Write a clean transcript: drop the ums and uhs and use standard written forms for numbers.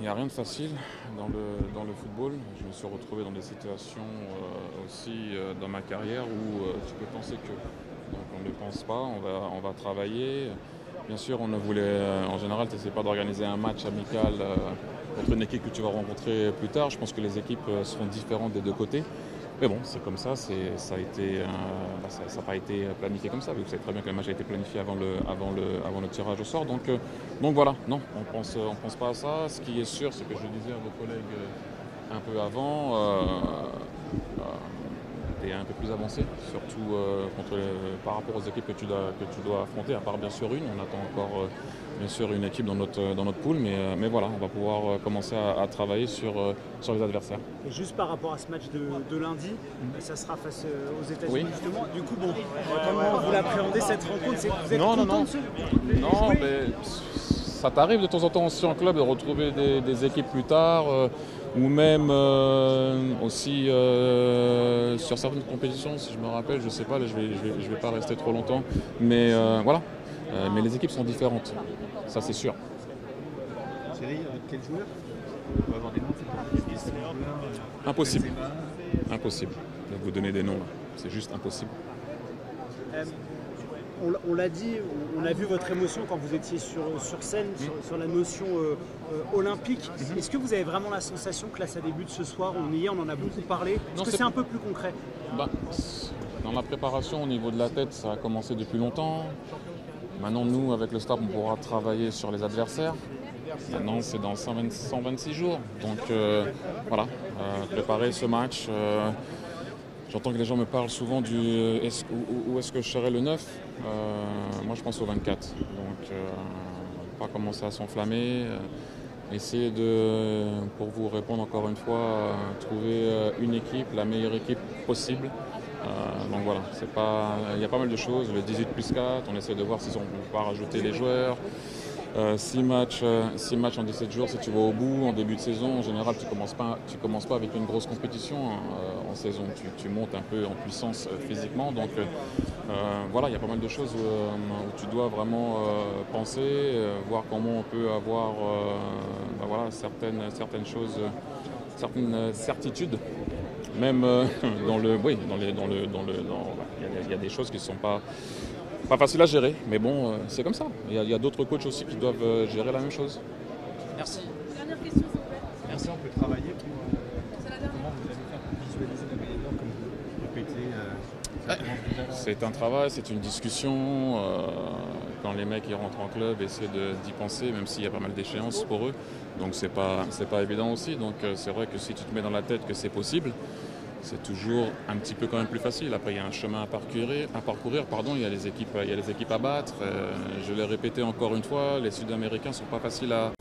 Il n'y a rien de facile dans le football. Je me suis retrouvé dans des situations aussi dans ma carrière où tu peux penser que. Donc on ne pense pas, on va travailler. Bien sûr, on ne voulait, en général, tu n'essaies pas d'organiser un match amical contre une équipe que tu vas rencontrer plus tard. Je pense que les équipes seront différentes des deux côtés. Mais bon, c'est comme ça, ça n'a pas été planifié comme ça. Vous savez très bien que le match a été planifié avant le tirage au sort. Donc voilà, non, on pense pas à ça. Ce qui est sûr, c'est que je disais à vos collègues un peu avant, tu es un peu plus avancé, surtout par rapport aux équipes que tu dois affronter, à part bien sûr une. On attend encore bien sûr une équipe dans notre pool, mais voilà, on va pouvoir commencer à travailler sur les adversaires. Et juste par rapport à ce match de lundi, ça sera face aux États-Unis justement. Du coup, comment vous l'appréhendez cette rencontre? Vous êtes content de ce Non, mais ça t'arrive de temps en temps aussi en club de retrouver des équipes plus tard, ou même aussi sur certaines compétitions, si je me rappelle, je sais pas, là, je vais pas rester trop longtemps, mais voilà. Mais les équipes sont différentes, ça c'est sûr. Thierry, quel joueur? On va avoir des noms. Impossible. Impossible de vous donner des noms là. C'est juste impossible. On l'a dit, on a vu votre émotion quand vous étiez sur scène, sur la notion olympique. Est-ce que vous avez vraiment la sensation que là ça débute ce soir? On en a beaucoup parlé. Est-ce que c'est un peu plus concret? Dans la préparation au niveau de la tête, ça a commencé depuis longtemps. Maintenant, nous, avec le staff, on pourra travailler sur les adversaires. Maintenant, c'est dans 126 jours. Donc voilà, préparer ce match. J'entends que les gens me parlent souvent où est-ce que je serai le 9. Moi, je pense au 24. Donc, pas commencer à s'enflammer. Essayer de, pour vous répondre encore une fois, trouver une équipe, la meilleure équipe possible. Donc voilà, il y a pas mal de choses. Le 18 plus 4, on essaie de voir si on peut pas rajouter les joueurs. 6 matchs en 17 jours, si tu vas au bout, en début de saison, en général, tu commences pas avec une grosse compétition en saison. Tu montes un peu en puissance physiquement. Donc voilà, il y a pas mal de choses où tu dois vraiment penser, voir comment on peut avoir certaines choses, certaines certitudes. Même il y a des choses qui ne sont pas faciles à gérer, mais bon, c'est comme ça. Il y a d'autres coachs aussi qui doivent gérer la même chose. Merci. Dernière question, s'il vous plaît. Merci, on peut travailler pour comment vous allez faire pour visualiser la meilleure comme vous répétez. C'est un travail, c'est une discussion. Quand les mecs ils rentrent en club, essaient d'y penser, même s'il y a pas mal d'échéances pour eux. Donc c'est pas évident aussi. Donc c'est vrai que si tu te mets dans la tête que c'est possible, c'est toujours un petit peu quand même plus facile. Après il y a un chemin à parcourir. Il y a les équipes à battre. Je l'ai répété encore une fois, les Sud-Américains sont pas faciles à